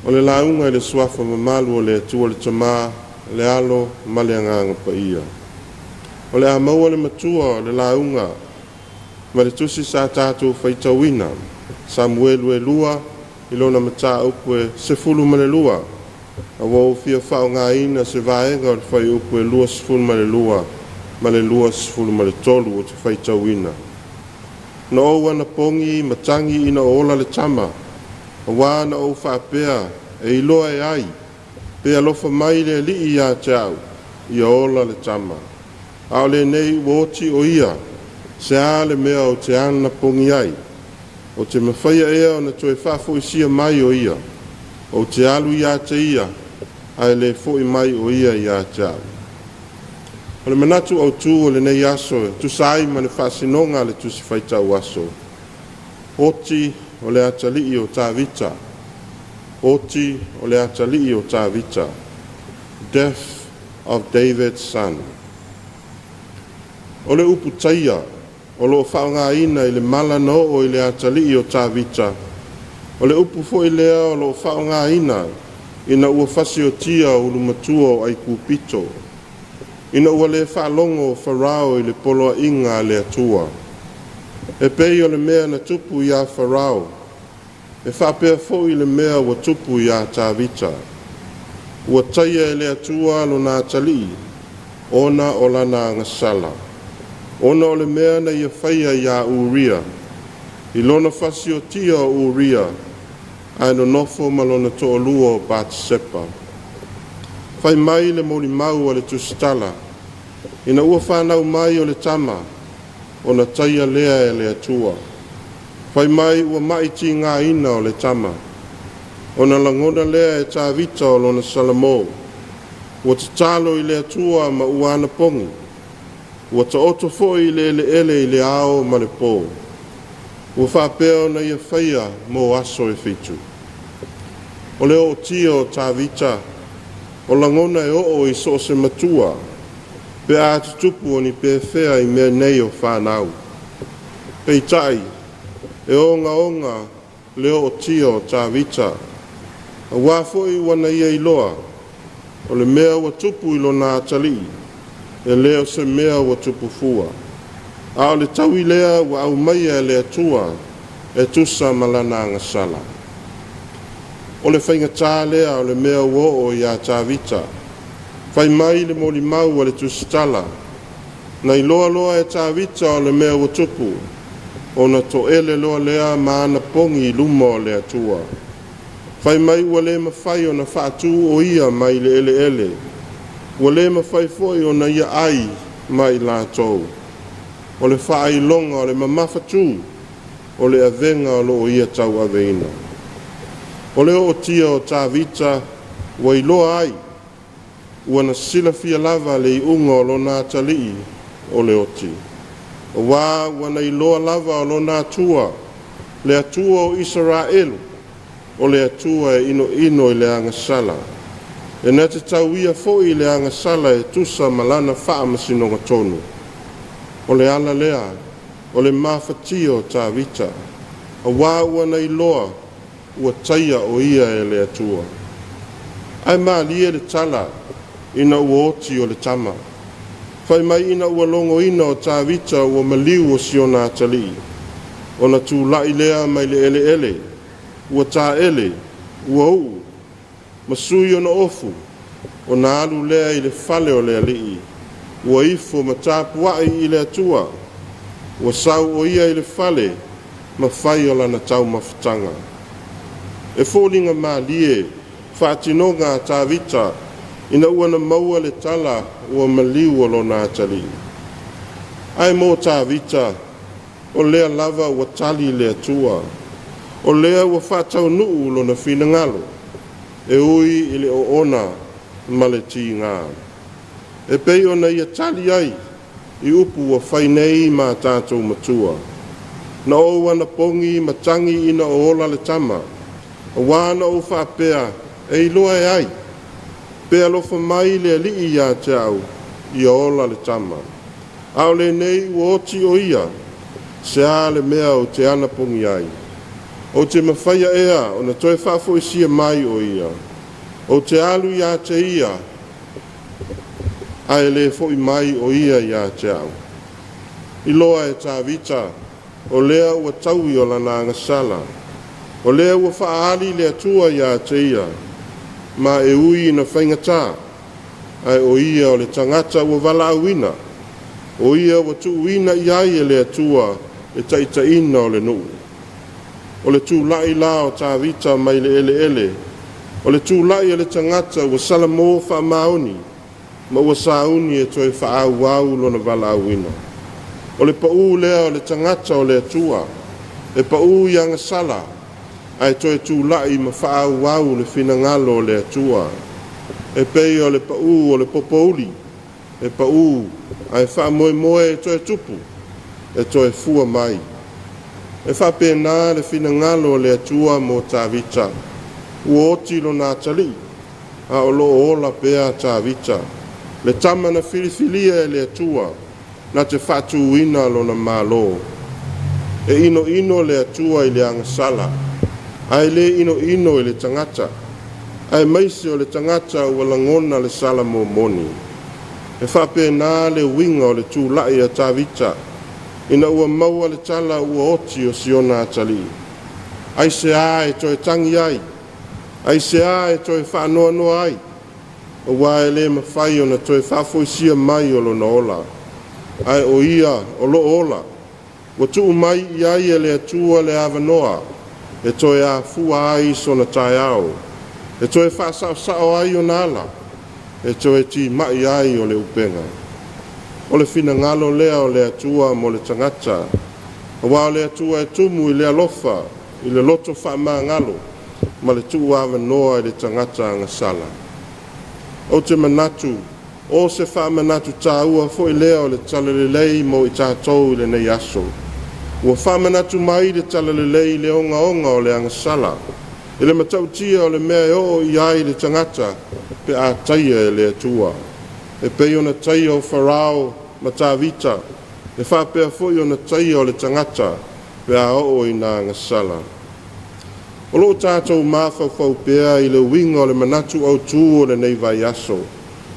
O le launga le suafa mamalu o le atua le tama, le alo ma le anganga pa ia. O le amaua le matua o le launga, ma le tusi sa tātou whaitawina, Samuelu e lua, ilona mata upu e sefulu ma le lua, a wau fia whao ngā ina se vaenga o le whai upu e lua sefulu ma le lua sefulu ma le tolu o te whaitawina. Na o wana pongi matangi ina ola le tama, a wana o whaapea e iloa e ai, pe alofa mai le li ia te au, i ola le tama. Ao le nei woti o ia, se a le mea o te ana pongi ai, o te mawhaia ea o na toe whafo isia mai o ia, o te alu ia te ia, ai le fo i mai o ia ia te au. O le manatu au tu o le nei aso, tu sai ma le whasinonga le tu si whaitau aso. Oti o le atali o tā vita. Oti o le atali o tā vita. Death of David's son. O le upu taia, o lo whaonga ina i le malano o i le atali o tā vita. O le upu fo i lea o lo whaonga ina, ina ua whasi o tia o lumatua o ai kupito. Ina ua le whaalongo o Farao i le poloa inga le atua. E pei o le mea na tupu ia Farao. E whapea fo i le mea wa tupu ia Tavita. Ua taia e le atua lo nā tali, ona o lana ngasala. Ona o le mea na ia whaia ia Uria. I lona whasi o tia o Uria, ai no nofo malona to o lua o Batsepa. Whai mai le moli mau o le tusitala. Ina ua whanau mai o le tama, o na taia lea e le atua. Whai mai ua maiti ngā ina o le tama. O na langona lea e tā vita o lona Salamo. Ua te talo i le atua ma ua ana pongi. Ua ta oto foi i le ele i le ao ma le pō. Ua whapea na ia whaia mo aso e fitu. O le o tia o tā vita, o langona e o i so se matua, pe a te tupu o ni pe whea i mea nei o whanau. Pei tai, e onga le o tia o tā vita, a wafo i wana ia i loa, o le mea wa tupu i lo nā tali, e leo se mea wa tupu fua. A o le taui lea wa au maia e le atua, e tusa malana ngasala. O le whaingatā lea o le mea wo o ia tā vita. Whai mai le moli mau o le tusitala. Na i loa e tā vita o le mea wo tupu. O na to ele loa lea maana pongi i luma o le atua. Whai mai ua le mawhai o na whaatu o ia mai le ele. Ua le mawhai foi o na ia ai mai la tou. O le whaai longa o le mamawhatu. O le avenga o lo o ia tau aveina. O leo o tia o tā vita, wa i loa ai, ua na sila fia lava le i unga o lo nā talii o leo ti. O wā, ua na i loa lava o lo nā tua, le atua o Israelu, o le atua e ino i le angasala. E na te tau ia fo i le angasala e tusa malana wha masinonga tonu. O le ala lea, o le mawhatia o tā vita. O wā, ua na i loa, ua taia o ia e le atua. Ai maa lia le tala, ina ua oti o le tama. Whai mai ina ua longo ina o tā vita ua maliu o siona atali. O na tū lai lea mai le ele, ua tā ele, ua uu. Masui o na ofu, o na alu lea i le fale o le alii. Ua ifo ma tāpuai i le atua. Ua sau o ia i le fale, ma whai o lana tau mawhitanga. E fōlinga mā lie, whātinonga tā vita, ina ua na maua le tala ua maliu o lo nā tali. Ai mō tā vita, o lea lava ua tali le atua, o lea ua whātau nuu lo na whina e ui i le o ona ma le tī ngā. E pei o na ia tali ai, i upu ua whainei mā tātou matua. Na o wana pongi matangi ina o ola le tama, o wana o whapea e iloa e ai. Pea lofa mai le alii ia te au i ola le tama. Ao le nei ua oti o ia, se a le mea o te ana pongi ai. O te mawhaia ea, o na toi whafo isia mai o ia. O te alu ia te ia, ai le fo i mai o ia ia te au. I loa e tā vita, o lea ua taui o lana ngasala. O lea ua whaali le atua ia te ia, ma e ui na whaingata, ai o ia o le tangata ua wala awina. O ia ua tu uina iai e le atua e taitaina o le nuu. O le tūlai la o tā vita mai le ele ele. O le tūlai e le tangata ua salamo wha maoni, ma ua sauni e toi wha au wau lona wala awina. O le pau lea o le tangata o le atua, e pau ianga sala, ai toi tūlai ma wha au wau le finangalo o le atua. E pei o le pau o le popouli, e pau ai wha moe moe e toi tupu, e toi fua mai. E wha pēnā le finangalo o le atua mo tā vita, ua oti lo nā tali, a o lo ola pēa tā vita, le tamana filifilia e le atua, na te whatu ina lo na mālo. E ino ino le atua i le angasala, ai le ino ino i le tangata, ai maisi o le tangata ua langona le sala mo moni. E wha pēnā le winga o le tūlai a tā vita, ina ua maua le tala ua oti o siona atali. Ai se a e toi tangi ai, ai se a e toi whaanoa noa ai, o wae le mawhai o na toi whafoisia mai o lo na ola. Ai o ia o lo ola, wa tuu mai i ai e le atua le avanoa, e toi a fua ai so na tai ao, e toi whaasao sao ai o nala, e toi ti mai ai o le upenga. O le fina ngalo lea o le atua mo le tangata, o wao le atua e tumu i le alofa, i le loto wha maa ngalo, ma le tuu avanoa i le tangata ngasala. O te manatu, o se wha manatu tā ua fo i lea o le talalelei mo i tātou i le nei aso. Ua wha manatu mai le talalelei le onga onga o le angasala. I le matautia o le mea o i ai le tangata pe a taia e le atua. E pei o na taia o wharao ma tā vita. E wha pea fo i o na taia o le tangata pe a o i nā angasala. O loo tātou māwhau pea i le winga o le manatu au tū o le nei vai aso.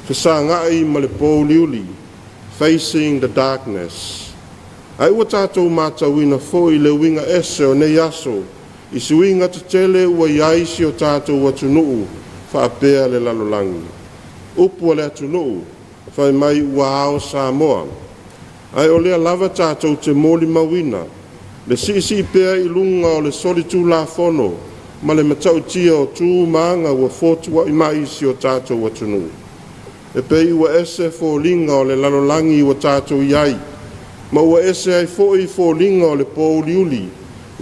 Whasa ngai ma le pōliuli, facing the darkness. Ai ua tātou mātauina fo i le winga ese o nei aso, i si winga te tele ua iaisi o tātou atunuu, whaapea le lalolangi. Upu le atunuu, whai mai ua ao Samoa. Ai o lea lava tātou te moli mawina, le si pea i lunga o le solitu la fono, ma le matautia o tū maanga ua fotua i maisi o tātou atunuu. E pei ua ese fōlinga o le lalolangi ua tātou iai, ma ua ese ai fōi fōlinga o le pōliuli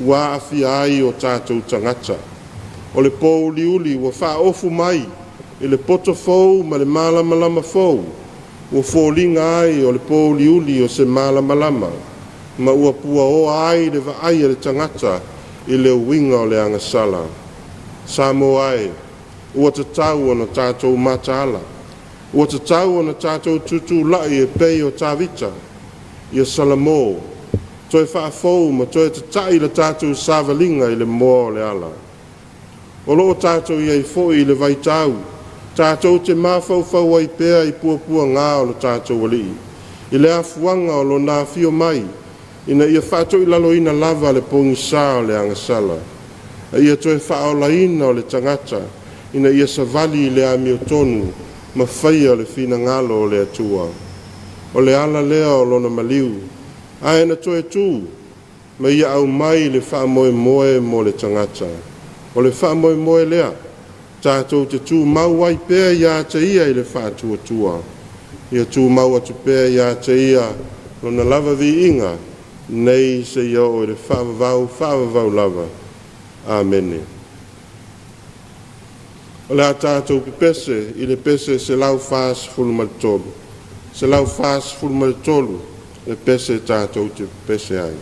ua awhia ai o tātou tangata. O le pōliuli ua wha ofu mai i le poto fōu ma le malamalama fōu, ua fōlinga ai o le pōliuli o se malamalama, ma ua pua o ai le vaai le tangata i le winga o le angasala. Samoa ai, ua te tau o tātou mataala. Ua te tau o na tātou tutu lai e pei o tā vita, ia salamo, toi whaafou ma toi te tai le tātou sāvalinga i le moa o le ala. O loo tātou iei foi i le vai tau, tātou te mawhau ai pea i puapua ngā o le tātou wali. I le afuanga o lo nā fio mai, ina ia whātou i lalo ina lava le pongi sā o le angasala. Ia toi whaolaina o le tangata, ina ia savali i le ami o tonu, ma whaia le fina ngalo o le atua. O le ala lea o lona maliu, ae na toe tū, ma ia au mai le wha moe moe mo le tangata. O le wha moe moe lea, tātou te tū mau ai pēa ia te ia i le wha tua. Ia tū mau atu pēa ia te ia, lona lava vi inga, nei se ia o le whaavavau lava. Amene. O le a tātou ki pese, i le pese se lau whās fulmaritolu. Se lau whās fulmaritolu, le pese tātou te pese ai.